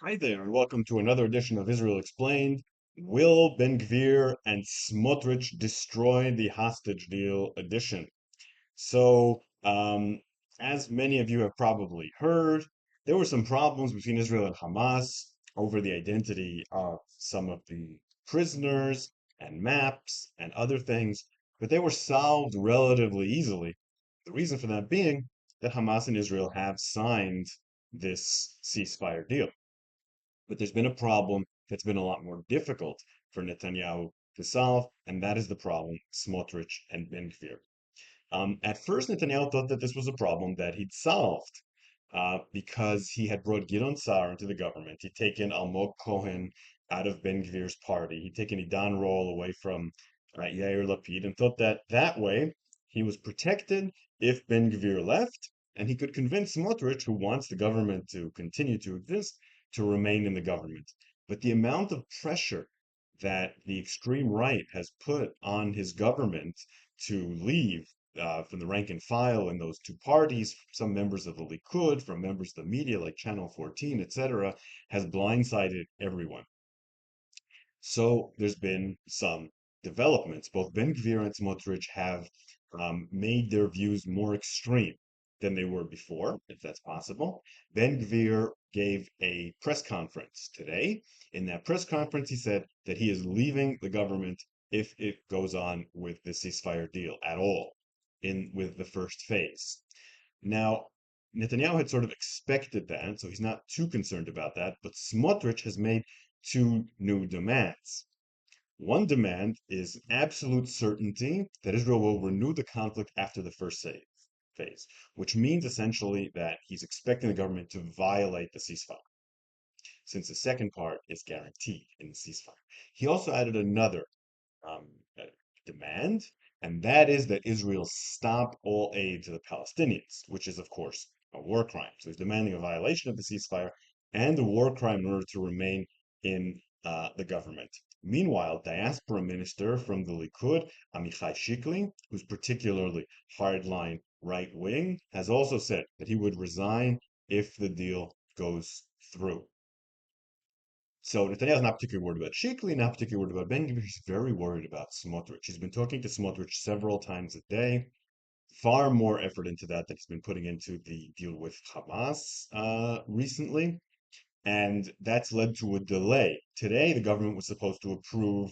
Hi there, and welcome to another edition of Israel Explained. Will Ben-Gvir and Smotrich destroy the hostage deal edition? So, as many of you have probably heard, there were some problems between Israel and Hamas over the identity of some of the prisoners and maps and other things, but they were solved relatively easily. The reason for that being that Hamas and Israel have signed this ceasefire deal. But there's been a problem that's been a lot more difficult for Netanyahu to solve, and that is the problem Smotrich and Ben-Gvir. At first, Netanyahu thought that this was a problem that he'd solved because he had brought Gideon Sa'ar into the government. He'd taken Almog Cohen out of Ben-Gvir's party. He'd taken Idan Roll away from Yair Lapid and thought that that way he was protected if Ben-Gvir left, and he could convince Smotrich, who wants the government to continue to exist, to remain in the government. But the amount of pressure that the extreme right has put on his government to leave from the rank and file in those two parties, some members of the Likud, from members of the media like Channel 14, etc., has blindsided everyone. So there's been some developments. Both Ben-Gvir and Smotrich have made their views more extreme than they were before, if that's possible. Ben-Gvir gave a press conference today. In that press conference, he said that he is leaving the government if it goes on with the ceasefire deal at all, in with the first phase. Now, Netanyahu had sort of expected that, so he's not too concerned about that, but Smotrich has made two new demands. One demand is absolute certainty that Israel will renew the conflict after the first phase, which means essentially that he's expecting the government to violate the ceasefire, since the second part is guaranteed in the ceasefire. He also added another um, uh, demand, and that is that Israel stop all aid to the Palestinians, which is, of course, a war crime. So he's demanding a violation of the ceasefire and a war crime in order to remain in the government. Meanwhile, diaspora minister from the Likud, Amichai Shikli, who's particularly hardline right wing, has also said that he would resign if the deal goes through. So Netanyahu's not particularly worried about Shikli, not particularly worried about Ben-Gvir. He's very worried about Smotrich. He's been talking to Smotrich several times a day. Far more effort into that he's been putting into the deal with Hamas recently, and that's led to a delay. Today, the government was supposed to approve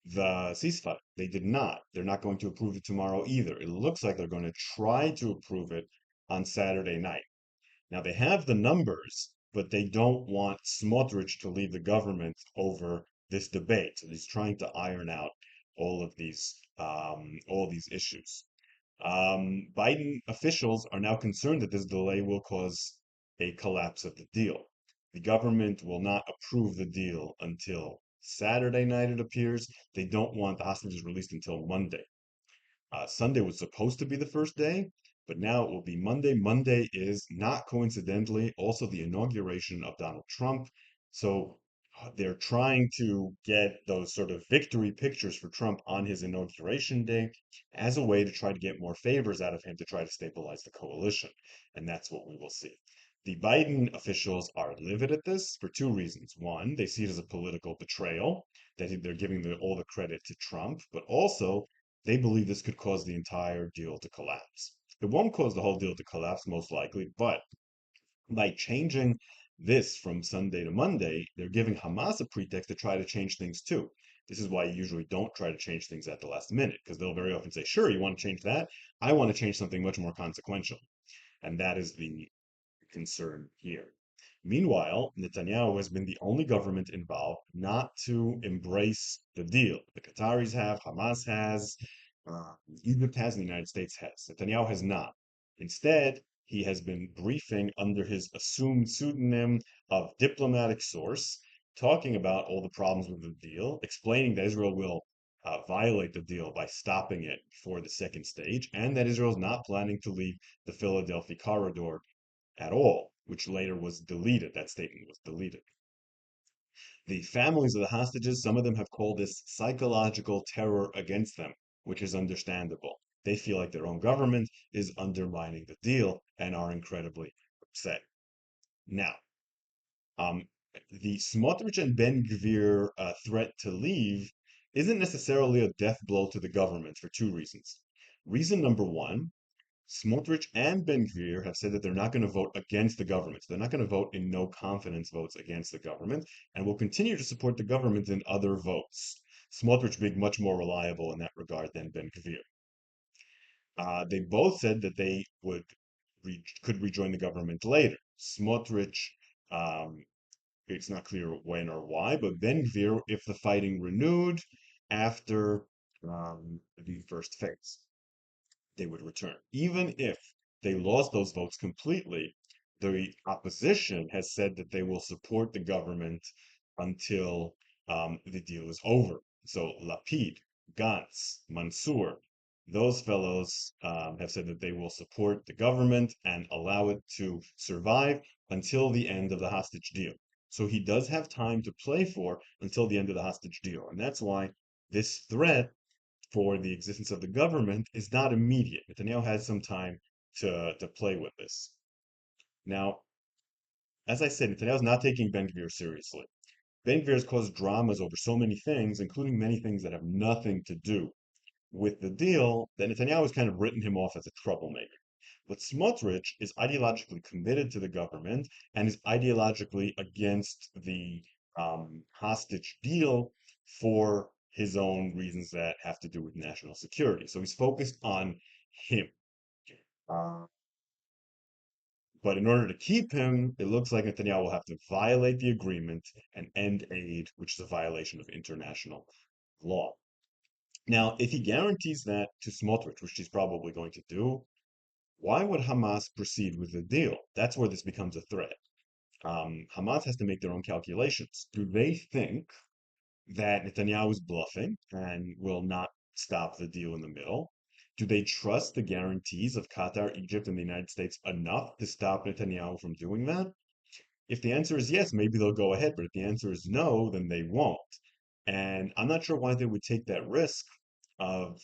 the ceasefire. They did not. They're not going to approve it tomorrow either. It looks like they're going to try to approve it on Saturday night. Now they have the numbers, but they don't want Smotrich to leave the government over this debate. So he's trying to iron out all these issues. Biden officials are now concerned that this delay will cause a collapse of the deal. The government will not approve the deal until Saturday night, it appears. They don't want the hostages released until Monday. Sunday was supposed to be the first day, but now it will be Monday. Monday is not coincidentally also the inauguration of Donald Trump. So they're trying to get those sort of victory pictures for Trump on his inauguration day as a way to try to get more favors out of him to try to stabilize the coalition. And that's what we will see. The Biden officials are livid at this for two reasons. One, they see it as a political betrayal, that they're giving all the credit to Trump, but also they believe this could cause the entire deal to collapse. It won't cause the whole deal to collapse, most likely, but by changing this from Sunday to Monday, they're giving Hamas a pretext to try to change things too. This is why you usually don't try to change things at the last minute, because they'll very often say, sure, you want to change that? I want to change something much more consequential. And that is the concern here. Meanwhile, Netanyahu has been the only government involved not to embrace the deal. The Qataris have, Hamas has, Egypt has, and the United States has. Netanyahu has not. Instead, he has been briefing under his assumed pseudonym of diplomatic source, talking about all the problems with the deal, explaining that Israel will violate the deal by stopping it for the second stage, and that Israel is not planning to leave the Philadelphia corridor at all, which later was deleted. That statement was deleted. The families of the hostages, some of them have called this psychological terror against them, which is understandable. They feel like their own government is undermining the deal and are incredibly upset. Now, The Smotrich and Ben-Gvir threat to leave isn't necessarily a death blow to the government for two reasons. Reason number one, Smotrich and Ben-Gvir have said that they're not going to vote against the government. They're not going to vote in no confidence votes against the government and will continue to support the government in other votes. Smotrich being much more reliable in that regard than Ben-Gvir. They both said that they could rejoin the government later. Smotrich, um, it's not clear when or why, but Ben-Gvir if the fighting renewed after the first phase, they would return. Even if they lost those votes completely, the opposition has said that they will support the government until the deal is over. So Lapid, Gantz, Mansour, those fellows have said that they will support the government and allow it to survive until the end of the hostage deal. So he does have time to play for until the end of the hostage deal. And that's why this threat for the existence of the government is not immediate. Netanyahu has some time to play with this. Now, as I said, Netanyahu's not taking Ben-Gvir seriously. Ben-Gvir has caused dramas over so many things, including many things that have nothing to do with the deal, that Netanyahu has kind of written him off as a troublemaker. But Smotrich is ideologically committed to the government and is ideologically against the hostage deal for his own reasons that have to do with national security. So he's focused on him. Uh, but in order to keep him, it looks like Netanyahu will have to violate the agreement and end aid, which is a violation of international law. Now, if he guarantees that to Smotrich, which he's probably going to do, why would Hamas proceed with the deal? That's where this becomes a threat. Hamas has to make their own calculations. Do they think that Netanyahu is bluffing and will not stop the deal in the middle? Do they trust the guarantees of Qatar, Egypt, and the United States enough to stop Netanyahu from doing that? If the answer is yes, maybe they'll go ahead, but if the answer is no, then they won't. And I'm not sure why they would take that risk of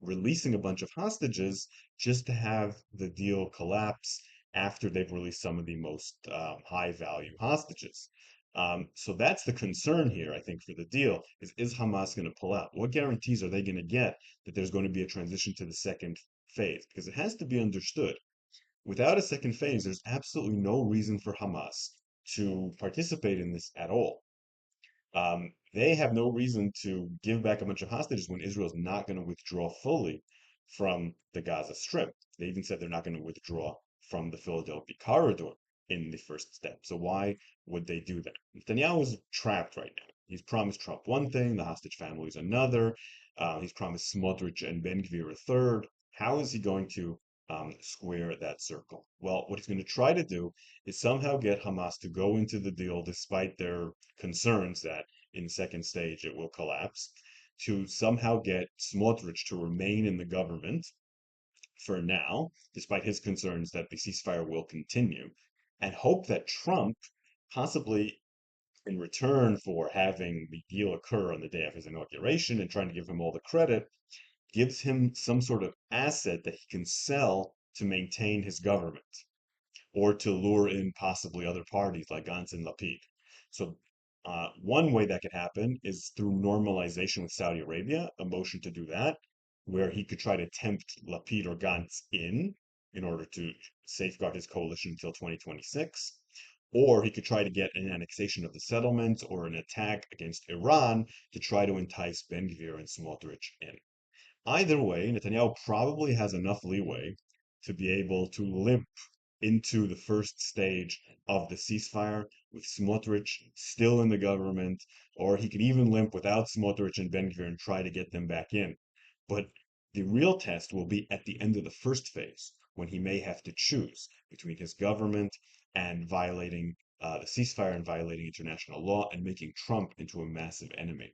releasing a bunch of hostages just to have the deal collapse after they've released some of the most high value hostages. So that's the concern here, I think, for the deal is Hamas going to pull out? What guarantees are they going to get that there's going to be a transition to the second phase? Because it has to be understood. Without a second phase, there's absolutely no reason for Hamas to participate in this at all. They have no reason to give back a bunch of hostages when Israel's not going to withdraw fully from the Gaza Strip. They even said they're not going to withdraw from the Philadelphia corridor in the first step. So why would they do that? Netanyahu is trapped right now. He's promised Trump one thing, the hostage families another. He's promised Smotrich and Ben-Gvir a third. How is he going to square that circle? Well, what he's going to try to do is somehow get Hamas to go into the deal despite their concerns that in second stage it will collapse, to somehow get Smotrich to remain in the government for now, despite his concerns that the ceasefire will continue, and hope that Trump, possibly in return for having the deal occur on the day of his inauguration and trying to give him all the credit, gives him some sort of asset that he can sell to maintain his government or to lure in possibly other parties like Gantz and Lapid. So one way that could happen is through normalization with Saudi Arabia, a motion to do that, where he could try to tempt Lapid or Gantz in order to safeguard his coalition until 2026. Or he could try to get an annexation of the settlements or an attack against Iran to try to entice Ben-Gvir and Smotrich in. Either way, Netanyahu probably has enough leeway to be able to limp into the first stage of the ceasefire with Smotrich still in the government, or he could even limp without Smotrich and Ben-Gvir and try to get them back in. But the real test will be at the end of the first phase, when he may have to choose between his government and violating the ceasefire and violating international law and making Trump into a massive enemy.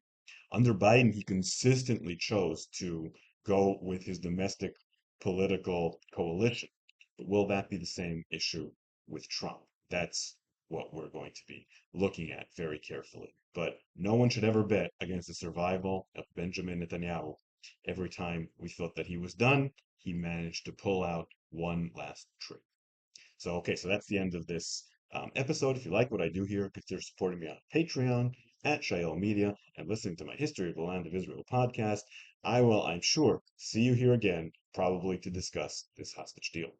Under Biden, he consistently chose to go with his domestic political coalition. But will that be the same issue with Trump? That's what we're going to be looking at very carefully. But no one should ever bet against the survival of Benjamin Netanyahu. Every time we thought that he was done, he managed to pull out one last trick. So, okay, so that's the end of this episode. If you like what I do here, consider supporting me on Patreon at Shael Media and listening to my History of the Land of Israel podcast. I will, I'm sure, see you here again, probably to discuss this hostage deal.